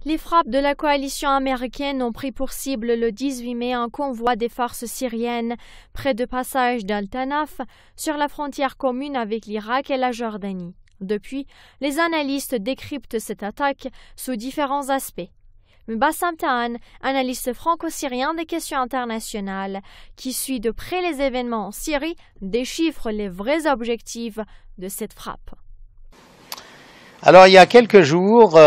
Les frappes de la coalition américaine ont pris pour cible le 18 mai un convoi des forces syriennes près de passage d'Al-Tanaf sur la frontière commune avec l'Irak et la Jordanie. Depuis, les analystes décryptent cette attaque sous différents aspects. Bassam Tahan, analyste franco-syrien des questions internationales, qui suit de près les événements en Syrie, déchiffre les vrais objectifs de cette frappe. Alors il y a quelques jours,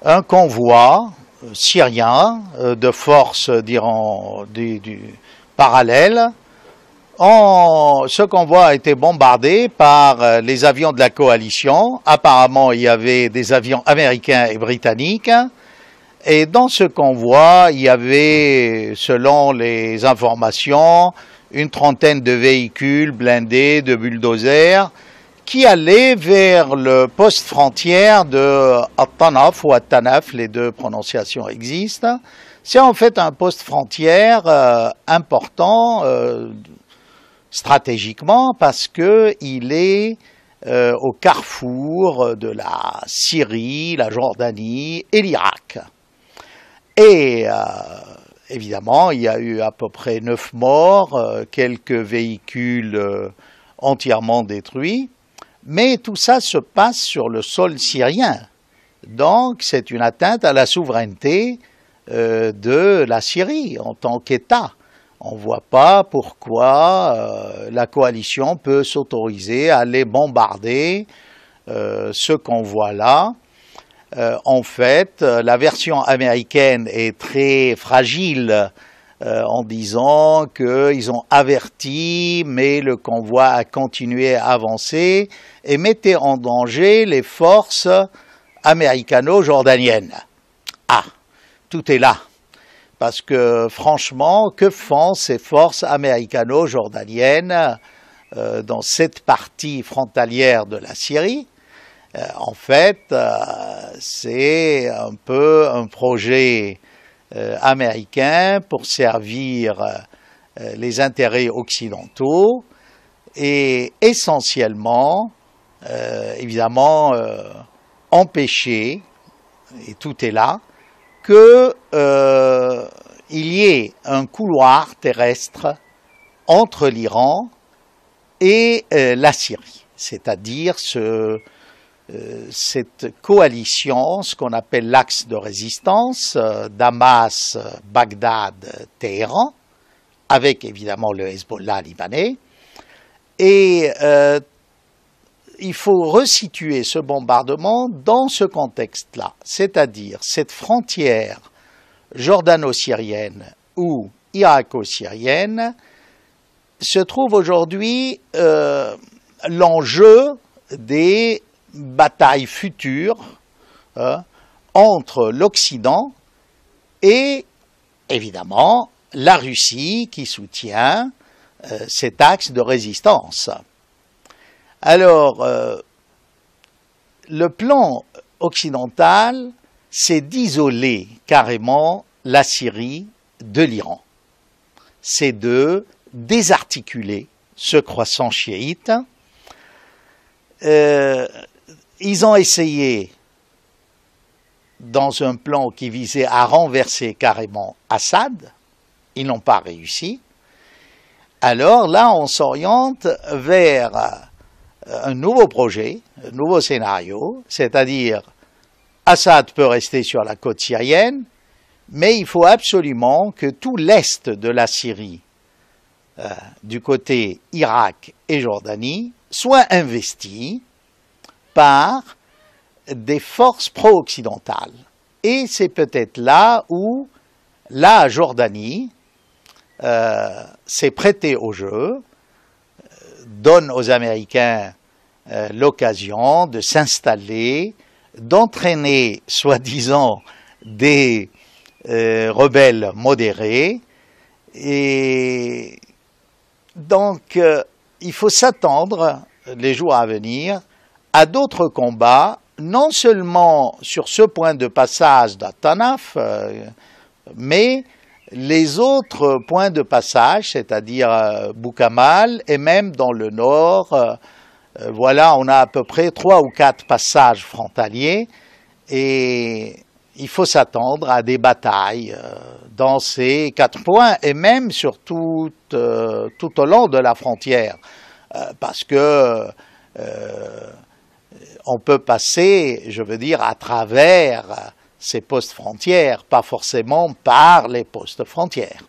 un convoi syrien de forces, diront, du parallèle, ce convoi a été bombardé par les avions de la coalition. Apparemment, il y avait des avions américains et britanniques. Et dans ce convoi, il y avait, selon les informations, une trentaine de véhicules blindés, de bulldozers, qui allaient vers le poste frontière de At-Tanaf ou At-Tanaf, les deux prononciations existent. C'est en fait un poste frontière important stratégiquement parce qu'il est au carrefour de la Syrie, la Jordanie et l'Irak. Et évidemment, il y a eu à peu près 9 morts, quelques véhicules entièrement détruits, mais tout ça se passe sur le sol syrien. Donc c'est une atteinte à la souveraineté de la Syrie en tant qu'État. On ne voit pas pourquoi la coalition peut s'autoriser à aller bombarder ce convoi-là. En fait, la version américaine est très fragile en disant qu'ils ont averti, mais le convoi a continué à avancer et mettait en danger les forces américano-jordaniennes. Ah, tout est là. Parce que franchement, que font ces forces américano-jordaniennes dans cette partie frontalière de la Syrie? En fait, c'est un peu un projet américain pour servir les intérêts occidentaux et essentiellement, évidemment, empêcher, et tout est là, qu'il y ait un couloir terrestre entre l'Iran et la Syrie, c'est-à-dire cette coalition, ce qu'on appelle l'axe de résistance, Damas, Bagdad, Téhéran, avec évidemment le Hezbollah libanais. Et il faut resituer ce bombardement dans ce contexte-là, c'est-à-dire cette frontière jordano-syrienne ou irako-syrienne se trouve aujourd'hui l'enjeu des bataille future entre l'Occident et, évidemment, la Russie qui soutient cet axe de résistance. Alors, le plan occidental, c'est d'isoler carrément la Syrie de l'Iran. C'est de désarticuler ce croissant chiite. Ils ont essayé, dans un plan qui visait à renverser carrément Assad, ils n'ont pas réussi. Alors là, on s'oriente vers un nouveau projet, un nouveau scénario, c'est-à-dire Assad peut rester sur la côte syrienne, mais il faut absolument que tout l'est de la Syrie, du côté Irak et Jordanie, soit investi par des forces pro-occidentales. Et c'est peut-être là où la Jordanie s'est prêtée au jeu, donne aux Américains l'occasion de s'installer, d'entraîner, soi-disant, des rebelles modérés. Et donc, il faut s'attendre, les jours à venir, à d'autres combats, non seulement sur ce point de passage d'At-Tanaf, mais les autres points de passage, c'est-à-dire Boukamal, et même dans le nord, voilà, on a à peu près 3 ou 4 passages frontaliers, et il faut s'attendre à des batailles dans ces 4 points et même sur tout au long de la frontière, parce que on peut passer, je veux dire, à travers ces postes frontières, pas forcément par les postes frontières.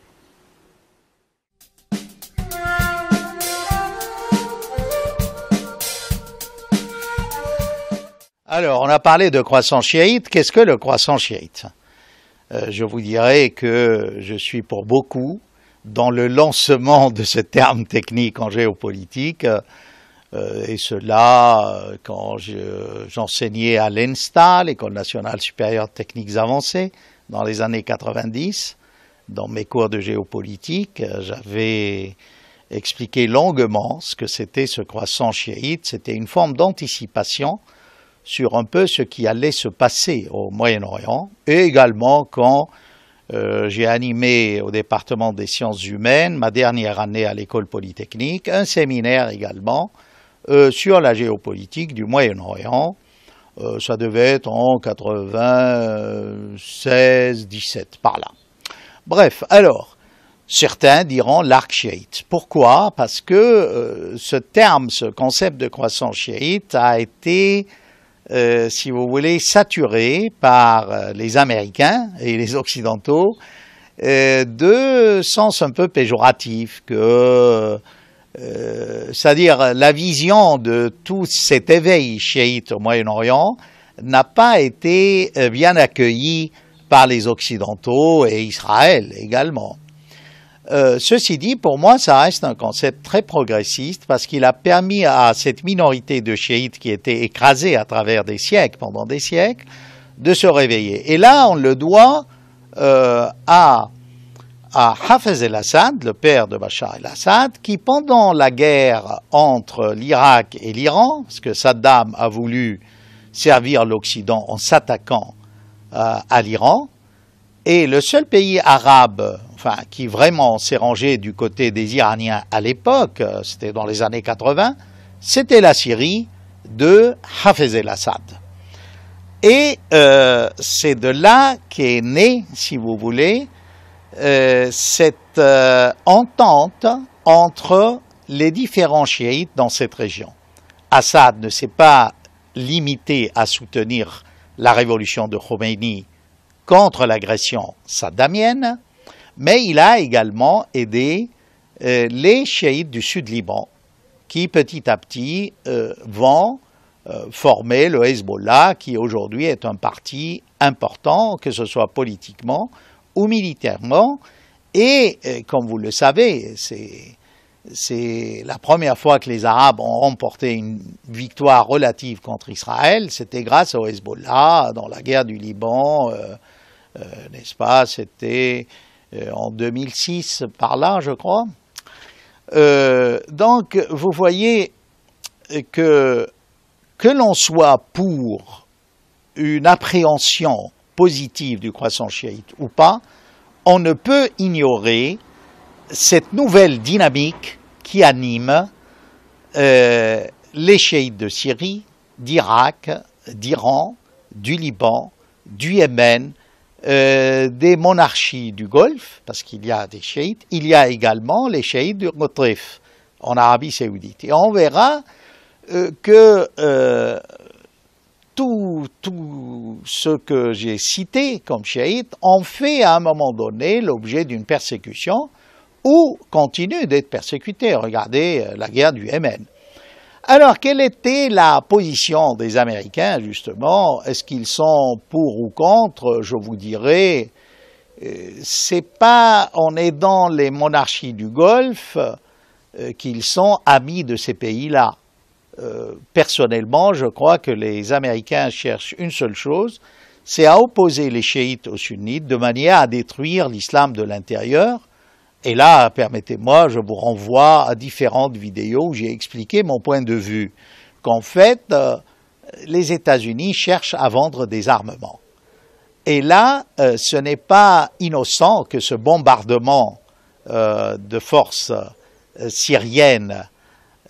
Alors, on a parlé de croissant chiite. Qu'est-ce que le croissant chiite? Je vous dirais que je suis pour beaucoup dans le lancement de ce terme technique en géopolitique, et cela quand j'enseignais à l'ENSTA, l'École nationale supérieure de techniques avancées, dans les années 90. Dans mes cours de géopolitique, j'avais expliqué longuement ce que c'était ce croissant chiite. C'était une forme d'anticipation sur un peu ce qui allait se passer au Moyen-Orient, et également quand j'ai animé au département des sciences humaines, ma dernière année à l'école polytechnique, un séminaire également sur la géopolitique du Moyen-Orient. Ça devait être en 96-17, par là. Bref, alors, certains diront l'arc chiite. Pourquoi? Parce que ce terme, ce concept de croissance chiite a été si vous voulez, saturé par les Américains et les Occidentaux de sens un peu péjoratif, c'est-à-dire la vision de tout cet éveil chiite au Moyen-Orient n'a pas été bien accueillie par les Occidentaux et Israël également. Ceci dit, pour moi, ça reste un concept très progressiste parce qu'il a permis à cette minorité de chiites qui était écrasée à travers des siècles, pendant des siècles, de se réveiller. Et là, on le doit à Hafez el-Assad, le père de Bachar el-Assad, qui, pendant la guerre entre l'Irak et l'Iran, parce que Saddam a voulu servir l'Occident en s'attaquant à l'Iran, et le seul pays arabe, qui vraiment s'est rangé du côté des Iraniens à l'époque, c'était dans les années 80, c'était la Syrie de Hafez el-Assad. Et c'est de là qu'est née, si vous voulez, cette entente entre les différents chiites dans cette région. Assad ne s'est pas limité à soutenir la révolution de Khomeini contre l'agression saddamienne, mais il a également aidé les chiites du sud Liban, qui petit à petit vont former le Hezbollah, qui aujourd'hui est un parti important, que ce soit politiquement ou militairement. Et comme vous le savez, c'est la première fois que les Arabes ont remporté une victoire relative contre Israël, c'était grâce au Hezbollah dans la guerre du Liban, n'est-ce pas? C'était en 2006, par là, je crois. Donc, vous voyez que l'on soit pour une appréhension positive du croissant chiite ou pas, on ne peut ignorer cette nouvelle dynamique qui anime les chiites de Syrie, d'Irak, d'Iran, du Liban, du Yémen, des monarchies du Golfe, parce qu'il y a des chiites, il y a également les chiites du Rotrif, en Arabie Saoudite. Et on verra que tout ce que j'ai cité comme chiites ont fait à un moment donné l'objet d'une persécution ou continuent d'être persécutés. Regardez la guerre du Yémen. Alors, quelle était la position des Américains, justement? Est-ce qu'ils sont pour ou contre? Je vous dirais, c'est pas en aidant les monarchies du Golfe qu'ils sont amis de ces pays-là. Personnellement, je crois que les Américains cherchent une seule chose, c'est à opposer les chiites aux sunnites de manière à détruire l'islam de l'intérieur. Et là, permettez-moi, je vous renvoie à différentes vidéos où j'ai expliqué mon point de vue, qu'en fait, les États-Unis cherchent à vendre des armements. Et là, ce n'est pas innocent que ce bombardement de forces syriennes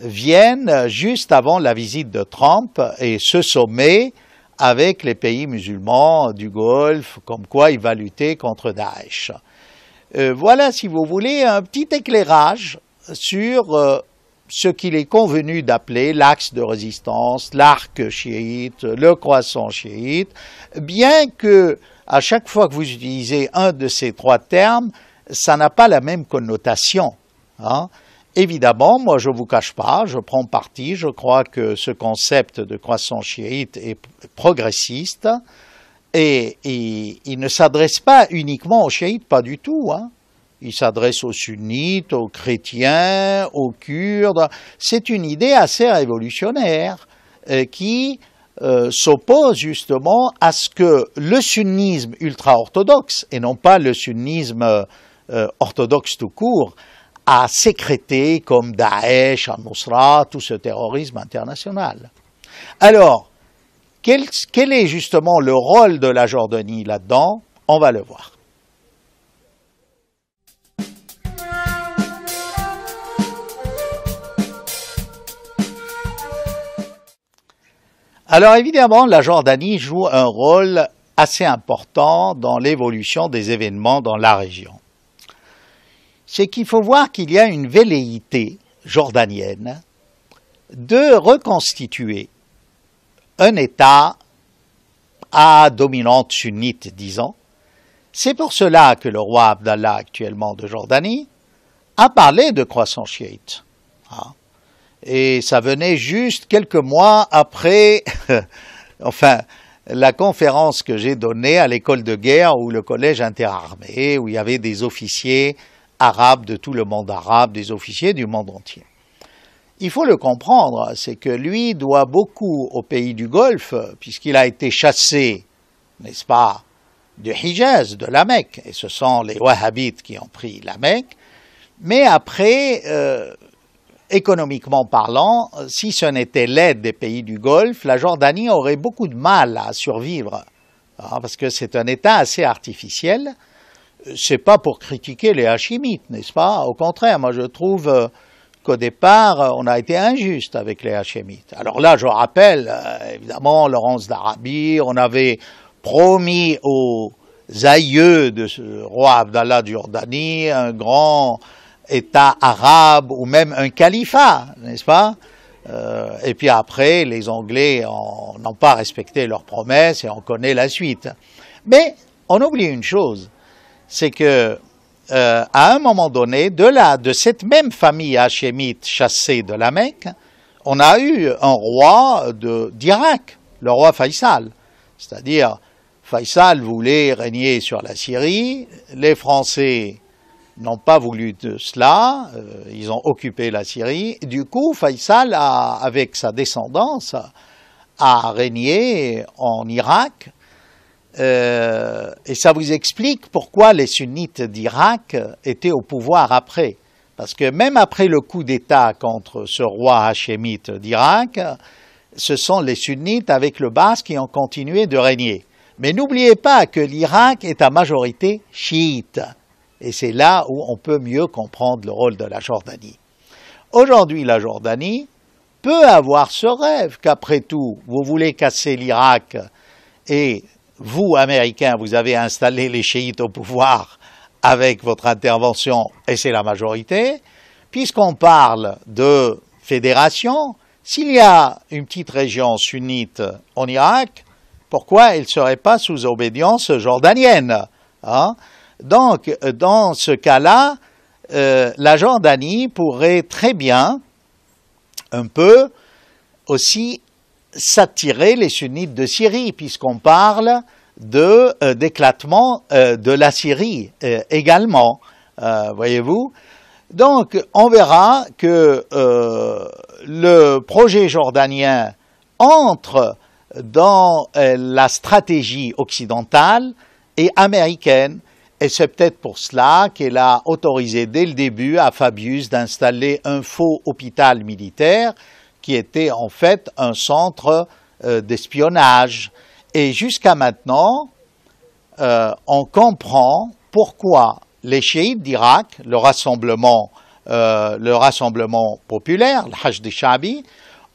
vienne juste avant la visite de Trump et ce sommet avec les pays musulmans du Golfe, comme quoi il va lutter contre Daesh. Voilà, si vous voulez, un petit éclairage sur ce qu'il est convenu d'appeler l'axe de résistance, l'arc chiite, le croissant chiite, bien que à chaque fois que vous utilisez un de ces trois termes, ça n'a pas la même connotation. Hein. Évidemment, moi je ne vous cache pas, je prends parti, je crois que ce concept de croissant chiite est progressiste et il ne s'adresse pas uniquement aux chiites, pas du tout. Hein. Il s'adresse aux sunnites, aux chrétiens, aux kurdes. C'est une idée assez révolutionnaire qui s'oppose justement à ce que le sunnisme ultra-orthodoxe, et non pas le sunnisme orthodoxe tout court, a sécrété comme Daesh, Al-Nusra, tout ce terrorisme international. Alors, quel est justement le rôle de la Jordanie là-dedans? On va le voir. Alors évidemment, la Jordanie joue un rôle assez important dans l'évolution des événements dans la région. C'est qu'il faut voir qu'il y a une velléité jordanienne de reconstituer un État à dominante sunnite, disons. C'est pour cela que le roi Abdallah, actuellement de Jordanie, a parlé de croissance chiite. Et ça venait juste quelques mois après, la conférence que j'ai donnée à l'école de guerre ou le collège interarmé, où il y avait des officiers arabes de tout le monde arabe, des officiers du monde entier. Il faut le comprendre, c'est que lui doit beaucoup au pays du Golfe, puisqu'il a été chassé, n'est-ce pas, du Hijaz, de la Mecque, et ce sont les Wahhabites qui ont pris la Mecque, mais après, économiquement parlant, si ce n'était l'aide des pays du Golfe, la Jordanie aurait beaucoup de mal à survivre, parce que c'est un État assez artificiel. C'est pas pour critiquer les Hachimites, n'est-ce pas? Au contraire, moi je trouve qu'au départ, on a été injuste avec les Hachimites. Alors là, je rappelle, évidemment, Laurence d'Arabie, on avait promis aux aïeux de ce roi Abdallah de Jordanie un grand État arabe ou même un califat, n'est-ce pas? Et puis après, les Anglais n'ont pas respecté leurs promesses et on connaît la suite. Mais on oublie une chose, c'est que à un moment donné, de cette même famille hachémite chassée de la Mecque, on a eu un roi d'Irak, le roi Faisal. C'est-à-dire, Faisal voulait régner sur la Syrie, les Français n'ont pas voulu de cela, ils ont occupé la Syrie. Du coup, Faisal, avec sa descendance, a régné en Irak. Et ça vous explique pourquoi les sunnites d'Irak étaient au pouvoir après. Parce que même après le coup d'État contre ce roi hachémite d'Irak, ce sont les sunnites avec le Bas qui ont continué de régner. Mais n'oubliez pas que l'Irak est à majorité chiite. Et c'est là où on peut mieux comprendre le rôle de la Jordanie. Aujourd'hui, la Jordanie peut avoir ce rêve qu'après tout, vous voulez casser l'Irak et vous, Américains, vous avez installé les chiites au pouvoir avec votre intervention, et c'est la majorité. Puisqu'on parle de fédération, s'il y a une petite région sunnite en Irak, pourquoi elle ne serait pas sous obédience jordanienne, hein? Donc, dans ce cas-là, la Jordanie pourrait très bien, un peu, aussi s'attirer les sunnites de Syrie, puisqu'on parle d'éclatement de la Syrie également, voyez-vous. Donc, on verra que le projet jordanien entre dans la stratégie occidentale et américaine, et c'est peut-être pour cela qu'elle a autorisé dès le début à Fabius d'installer un faux hôpital militaire qui était en fait un centre d'espionnage. Et jusqu'à maintenant, on comprend pourquoi les chiites d'Irak, le rassemblement populaire, le Hashd Shabi,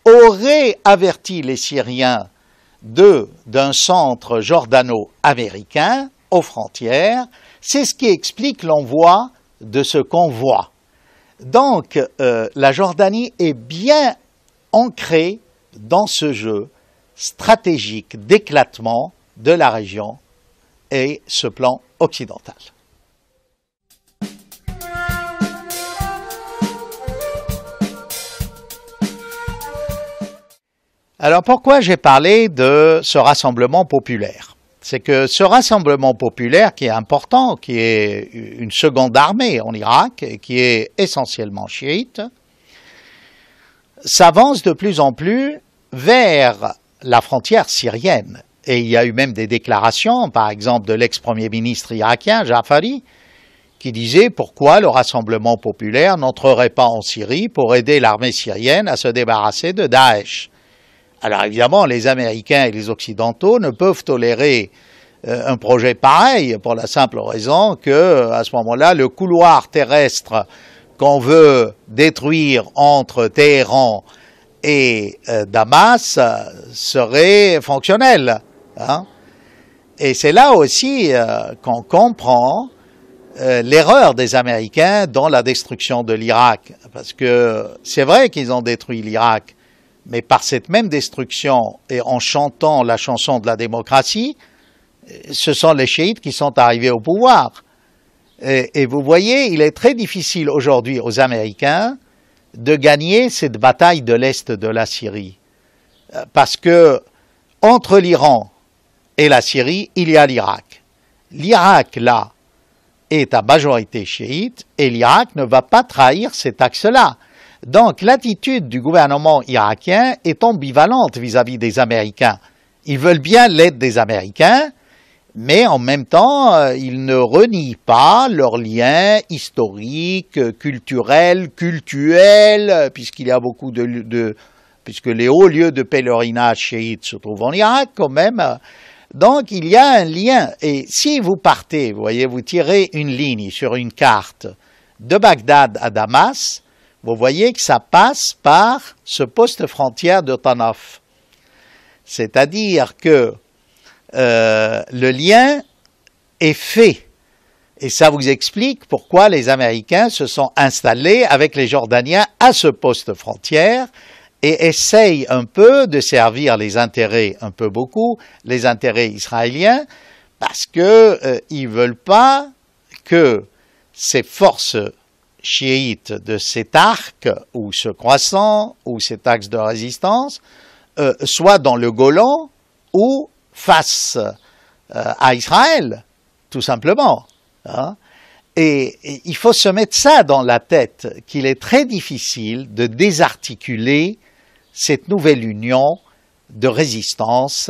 auraient averti les Syriens d'un centre jordano-américain aux frontières. C'est ce qui explique l'envoi de ce convoi. Donc, la Jordanie est bien ancrée dans ce jeu stratégique d'éclatement de la région et ce plan occidental. Alors pourquoi j'ai parlé de ce rassemblement populaire? C'est que ce rassemblement populaire qui est important, qui est une seconde armée en Irak, et qui est essentiellement chiite, s'avance de plus en plus vers la frontière syrienne. Et il y a eu même des déclarations, par exemple de l'ex-premier ministre irakien, Jafari, qui disait pourquoi le rassemblement populaire n'entrerait pas en Syrie pour aider l'armée syrienne à se débarrasser de Daesh. Alors évidemment, les Américains et les Occidentaux ne peuvent tolérer un projet pareil pour la simple raison que, à ce moment-là, le couloir terrestre qu'on veut détruire entre Téhéran et Damas serait fonctionnel. Hein? Et c'est là aussi qu'on comprend l'erreur des Américains dans la destruction de l'Irak. Parce que c'est vrai qu'ils ont détruit l'Irak, mais par cette même destruction et en chantant la chanson de la démocratie, ce sont les chiites qui sont arrivés au pouvoir. Et vous voyez, il est très difficile aujourd'hui aux Américains de gagner cette bataille de l'Est de la Syrie. Parce que entre l'Iran et la Syrie, il y a l'Irak. L'Irak, là, est à majorité chiite et l'Irak ne va pas trahir cet axe-là. Donc l'attitude du gouvernement irakien est ambivalente vis-à-vis des Américains. Ils veulent bien l'aide des Américains, mais en même temps, ils ne renient pas leurs liens historiques, culturels, cultuels, puisqu'il y a beaucoup puisque les hauts lieux de pèlerinage chiites se trouvent en Irak quand même. Donc il y a un lien. Et si vous partez, vous voyez, vous tirez une ligne sur une carte de Bagdad à Damas, vous voyez que ça passe par ce poste frontière de Tanaf. C'est-à-dire que le lien est fait. Et ça vous explique pourquoi les Américains se sont installés avec les Jordaniens à ce poste frontière et essayent un peu de servir les intérêts, un peu beaucoup, les intérêts israéliens, parce que ils veulent pas que ces forces chiites de cet arc, ou ce croissant, ou cet axe de résistance, soient dans le Golan ou face à Israël, tout simplement. Hein? Et il faut se mettre ça dans la tête, qu'il est très difficile de désarticuler cette nouvelle union de résistance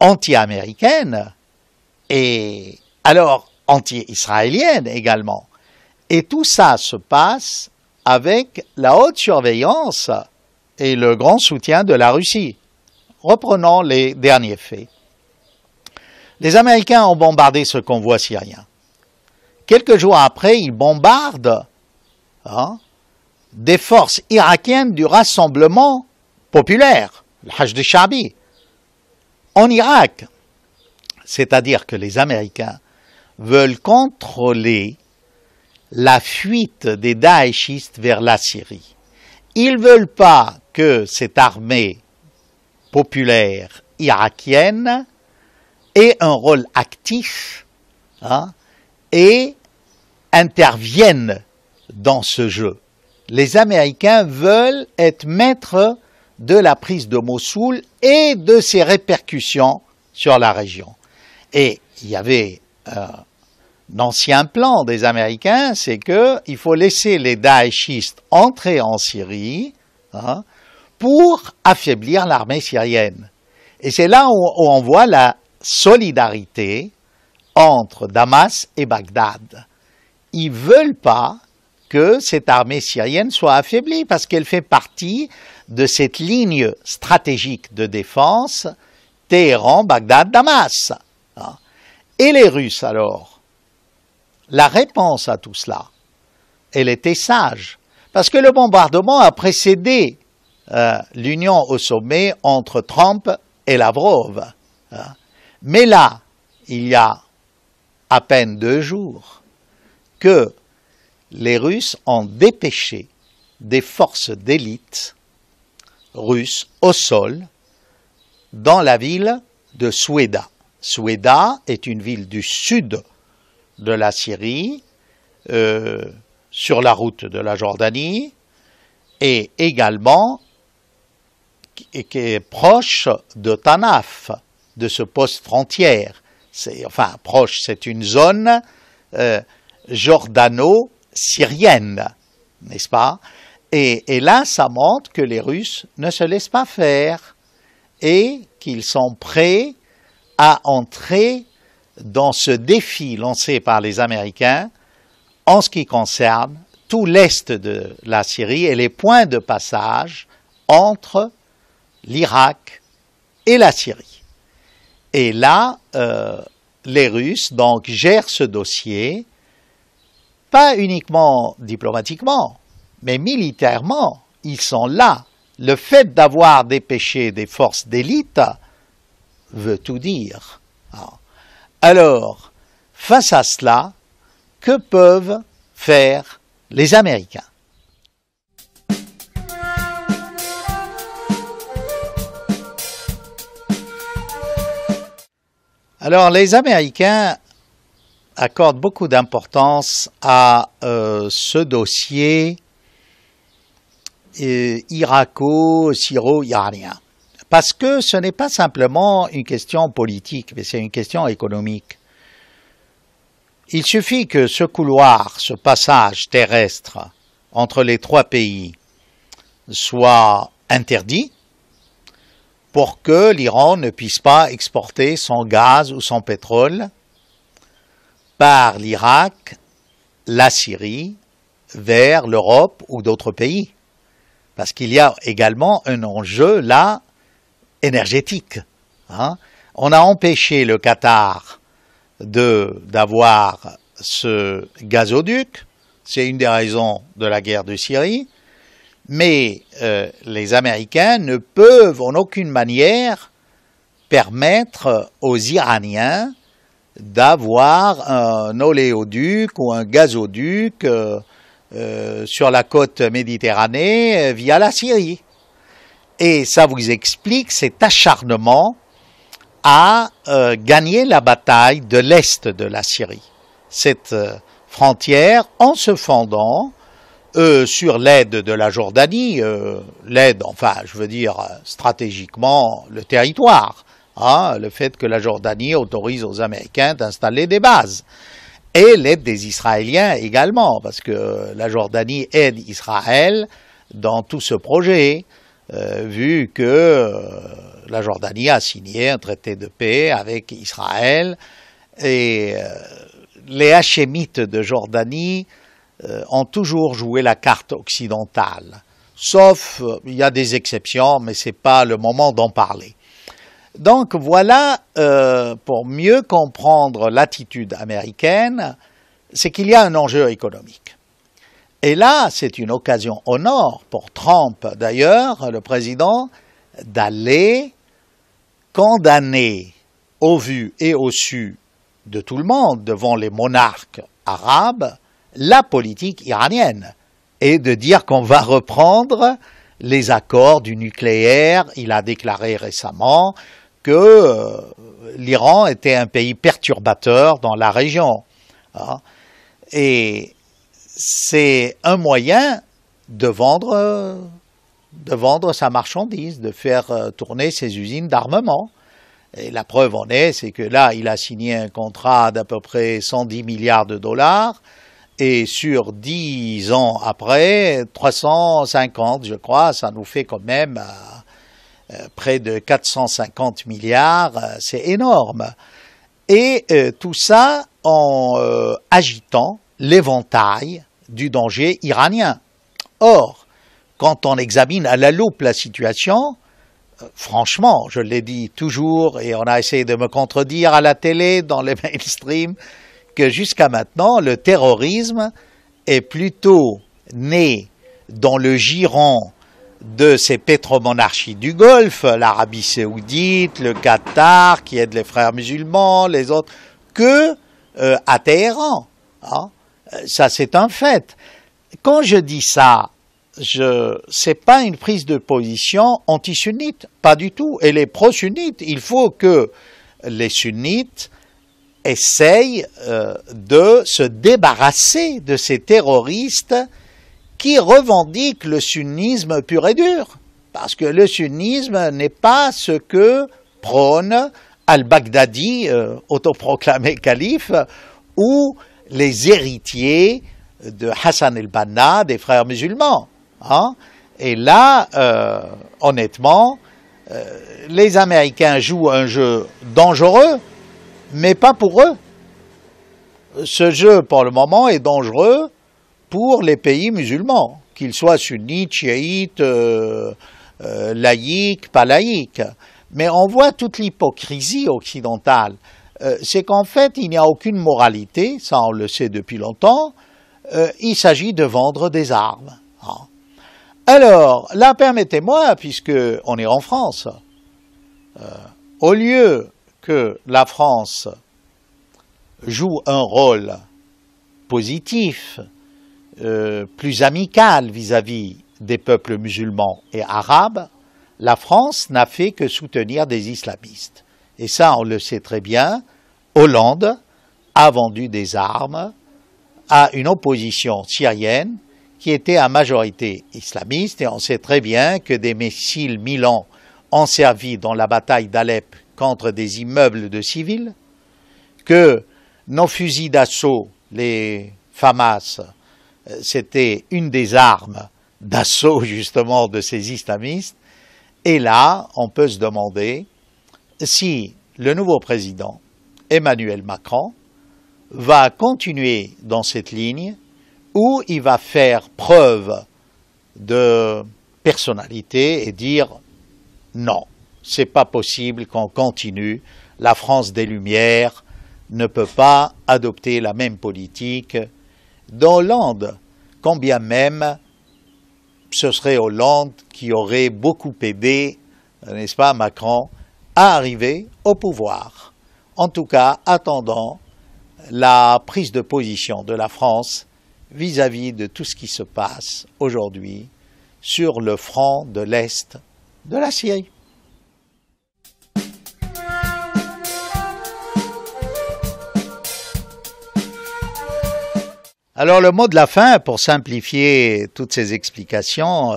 anti-américaine et alors anti-israélienne également. Et tout ça se passe avec la haute surveillance et le grand soutien de la Russie. Reprenons les derniers faits. Les Américains ont bombardé ce convoi syrien. Quelques jours après, ils bombardent des forces irakiennes du rassemblement populaire, le Hajj al-Sha'bi, en Irak. C'est-à-dire que les Américains veulent contrôler la fuite des Daeshistes vers la Syrie. Ils ne veulent pas que cette armée populaire irakienne ait un rôle actif et intervienne dans ce jeu. Les Américains veulent être maîtres de la prise de Mossoul et de ses répercussions sur la région. Et il y avait un ancien plan des Américains, c'est qu'il faut laisser les Daeshistes entrer en Syrie pour affaiblir l'armée syrienne. Et c'est là où on voit la solidarité entre Damas et Bagdad. Ils ne veulent pas que cette armée syrienne soit affaiblie parce qu'elle fait partie de cette ligne stratégique de défense Téhéran, Bagdad, Damas. Et les Russes alors? La réponse à tout cela, elle était sage, parce que le bombardement a précédé l'union au sommet entre Trump et Lavrov. Mais là, il y a à peine 2 jours que les Russes ont dépêché des forces d'élite russes au sol dans la ville de Soueida. Soueida est une ville du sud de la Syrie, sur la route de la Jordanie, et également qui est proche de Tanaf, de ce poste frontière. Enfin, proche, c'est une zone jordano-syrienne, n'est-ce pas? Et là, ça montre que les Russes ne se laissent pas faire et qu'ils sont prêts à entrer dans ce défi lancé par les Américains en ce qui concerne tout l'est de la Syrie et les points de passage entre l'Irak et la Syrie. Et là, les Russes donc gèrent ce dossier, pas uniquement diplomatiquement, mais militairement. Ils sont là. Le fait d'avoir dépêché des forces d'élite veut tout dire. Alors, face à cela, que peuvent faire les Américains? Alors, les Américains accordent beaucoup d'importance à ce dossier irako-syro-iranien. Parce que ce n'est pas simplement une question politique, mais c'est une question économique. Il suffit que ce couloir, ce passage terrestre entre les 3 pays soit interdit pour que l'Iran ne puisse pas exporter son gaz ou son pétrole par l'Irak, la Syrie, vers l'Europe ou d'autres pays. Parce qu'il y a également un enjeu là énergétique. On a empêché le Qatar d'avoir ce gazoduc, c'est une des raisons de la guerre de Syrie, mais les Américains ne peuvent en aucune manière permettre aux Iraniens d'avoir un oléoduc ou un gazoduc sur la côte méditerranée via la Syrie. Et ça vous explique cet acharnement à gagner la bataille de l'est de la Syrie. Cette frontière en se fondant sur l'aide de la Jordanie, l'aide, enfin je veux dire stratégiquement le territoire, le fait que la Jordanie autorise aux Américains d'installer des bases. Et l'aide des Israéliens également, parce que la Jordanie aide Israël dans tout ce projet, vu que la Jordanie a signé un traité de paix avec Israël, et les Hachémites de Jordanie ont toujours joué la carte occidentale. Sauf, il y a des exceptions, mais ce n'est pas le moment d'en parler. Donc voilà, pour mieux comprendre l'attitude américaine, c'est qu'il y a un enjeu économique. Et là, c'est une occasion au nord pour Trump, d'ailleurs, le président, d'aller condamner au vu et au su de tout le monde, devant les monarques arabes, la politique iranienne et de dire qu'on va reprendre les accords du nucléaire. Il a déclaré récemment que l'Iran était un pays perturbateur dans la région. Et c'est un moyen de vendre sa marchandise, de faire tourner ses usines d'armement. Et la preuve en est, c'est que là, il a signé un contrat d'à peu près 110 milliards de dollars, et sur 10 ans après, 350, je crois, ça nous fait quand même près de 450 milliards, c'est énorme. Et tout ça en agitant l'éventail du danger iranien. Or, quand on examine à la loupe la situation, franchement, je l'ai dit toujours, et on a essayé de me contredire à la télé, dans les mainstream, que jusqu'à maintenant, le terrorisme est plutôt né dans le giron de ces pétromonarchies du Golfe, l'Arabie Saoudite, le Qatar, qui aident les frères musulmans, les autres, que à Téhéran. Hein. Ça, c'est un fait. Quand je dis ça, c'est pas une prise de position anti-sunnite, pas du tout. Et les pro-sunnites, il faut que les sunnites essayent de se débarrasser de ces terroristes qui revendiquent le sunnisme pur et dur. Parce que le sunnisme n'est pas ce que prône al-Baghdadi, autoproclamé calife, ou les héritiers de Hassan el-Banna, des frères musulmans. Hein? Et là, honnêtement, les Américains jouent un jeu dangereux, mais pas pour eux. Ce jeu, pour le moment, est dangereux pour les pays musulmans, qu'ils soient sunnites, chiites, laïques, pas laïques. Mais on voit toute l'hypocrisie occidentale. C'est qu'en fait, il n'y a aucune moralité, ça on le sait depuis longtemps, il s'agit de vendre des armes. Hein. Alors, là, permettez-moi, puisque on est en France, au lieu que la France joue un rôle positif, plus amical vis-à-vis des peuples musulmans et arabes, la France n'a fait que soutenir des islamistes. Et ça, on le sait très bien, Hollande a vendu des armes à une opposition syrienne qui était à majorité islamiste, et on sait très bien que des missiles Milan ont servi dans la bataille d'Alep contre des immeubles de civils, que nos fusils d'assaut, les FAMAS, c'était une des armes d'assaut justement de ces islamistes. Et là, on peut se demander si le nouveau président, Emmanuel Macron, va continuer dans cette ligne ou il va faire preuve de personnalité et dire non, c'est pas possible qu'on continue, la France des Lumières ne peut pas adopter la même politique d'Hollande, quand bien même ce serait Hollande qui aurait beaucoup aidé, n'est-ce pas, Macron, à arriver au pouvoir. En tout cas, attendons la prise de position de la France vis-à-vis de tout ce qui se passe aujourd'hui sur le front de l'Est de la Syrie. Alors le mot de la fin, pour simplifier toutes ces explications,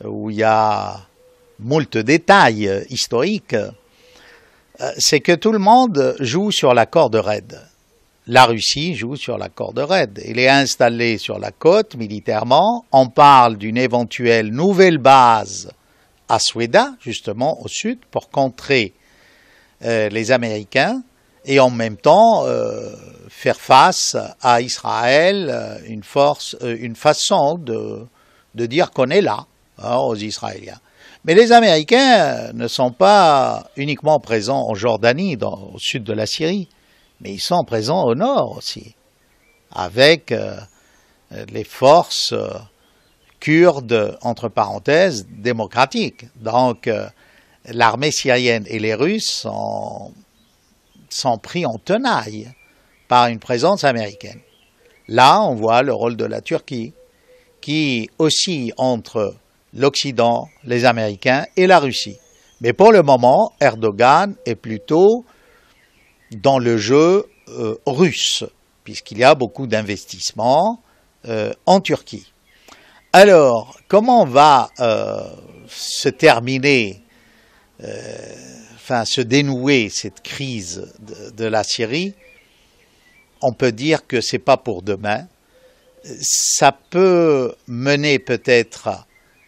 où il y a moult détails historiques, c'est que tout le monde joue sur la corde raide. La Russie joue sur la corde raide. Elle est installée sur la côte militairement. On parle d'une éventuelle nouvelle base à Sweda, justement au sud, pour contrer les Américains et en même temps faire face à Israël, une façon de dire qu'on est là, hein, aux Israéliens. Mais les Américains ne sont pas uniquement présents en Jordanie, au sud de la Syrie, mais ils sont présents au nord aussi, avec les forces kurdes, entre parenthèses, démocratiques. Donc l'armée syrienne et les Russes sont pris en tenaille par une présence américaine. Là, on voit le rôle de la Turquie, qui oscille entre l'Occident, les Américains et la Russie. Mais pour le moment, Erdogan est plutôt dans le jeu russe, puisqu'il y a beaucoup d'investissements en Turquie. Alors, comment va se terminer, se dénouer cette crise de la Syrie? On peut dire que c'est pas pour demain. Ça peut mener peut-être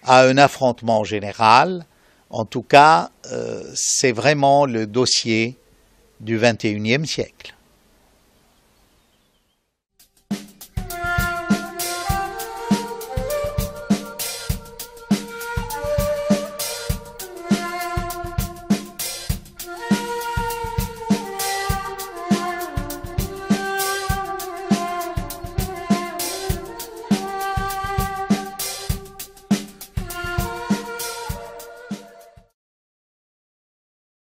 à un affrontement général. En tout cas, c'est vraiment le dossier du XXIe siècle.